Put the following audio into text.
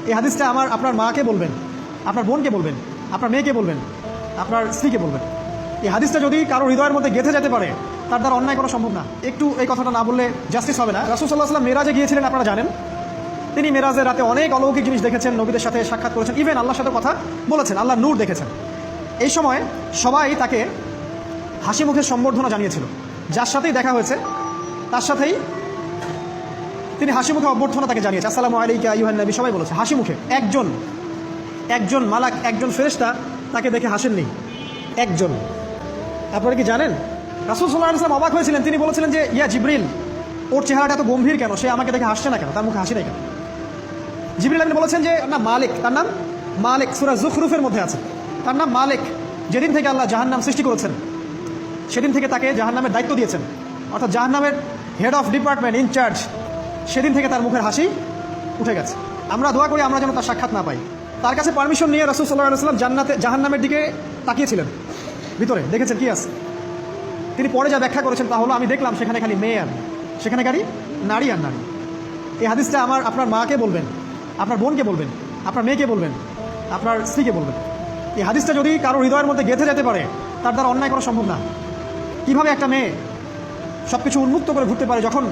এই হাদিসটা আপনার মাকে বলবেন, আপনার বোনকে বলবেন, আপনার মেয়েকে বলবেন, আপনার স্ত্রীকে বলবেন। এই হাদিসটা যদি কারো হৃদয়ের মধ্যে গেঁথে যেতে পারে, তার দ্বারা অন্যায় করা সম্ভব না। একটু এই কথাটা না বললে জাস্টিস হবে না। রাসূল সাল্লাল্লাহু আলাইহি ওয়াসাল্লাম মেরাজে গিয়েছিলেন, আপনারা জানেন। তিনি মেরাজের রাতে অনেক অলৌকিক জিনিস দেখেছেন, নবীদের সাথে সাক্ষাৎ করেছেন, ইভেন আল্লাহর সাথে কথা বলেছেন, আল্লাহর নূর দেখেছেন। এই সময় সবাই তাকে হাসি মুখের সম্বর্ধনা জানিয়েছিল। যার সাথেই দেখা হয়েছে তার সাথেই তিনি হাসি মুখে অভ্যর্থনা তাকে জানিয়েছে, আসসালামু আলাইকা আইয়ুহান নবী, সবাই বলেছে হাসি মুখে। একজন মালাক, একজন ফেরেশতা তাকে দেখে হাসেননি, একজন। আপনারা কি জানেন? রাসূল সাল্লাল্লাহু আলাইহি ওয়াসাল্লাম অবাক হয়েছিলেন। তিনি বলেছিলেন যে ইয়া জিবরিল, ওর চেহারাটা এত গম্ভীর কেন, সে আমাকে দেখে হাসছে না কেন, তার মুখে হাসি নাই কেন? জিবরিল আমিন বলেছেন যে না মালিক, তার নাম মালিক, সূরা যুখরুফের মধ্যে আছে, তার নাম মালিক। যেদিন থেকে আল্লাহ জাহান্নাম সৃষ্টি করেছেন সেদিন থেকে তাকে জাহান্নামের দায়িত্ব দিয়েছেন, অর্থাৎ জাহান্নামের হেড অফ ডিপার্টমেন্ট, ইনচার্জ। সেদিন থেকে তার মুখের হাসি উঠে গেছে। আমরা দোয়া করি আমরা যেন তার সাক্ষাৎ না পাই। তার কাছে পারমিশন নিয়ে রাসূল সাল্লাল্লাহু আলাইহি ওয়াসাল্লাম জাহান্নামের দিকে তাকিয়েছিলেন, ভিতরে দেখেছেন কি আছে। তিনি পরে যা ব্যাখ্যা করেছেন তা হলো, আমি দেখলাম সেখানে খালি মেয়ে আর সেখানে খালি নারী আর নারী। এই হাদিসটা আপনার মাকে বলবেন, আপনার বোনকে বলবেন, আপনার মেয়েকে বলবেন, আপনার স্ত্রীকে বলবেন। এই হাদিসটা যদি কারো হৃদয়ের মধ্যে গেঁথে যেতে পারে, তার দ্বারা অন্যায় করা সম্ভব না। কিভাবে একটা মেয়ে সব কিছু উন্মুক্ত করে ঘুরতে পারে যখন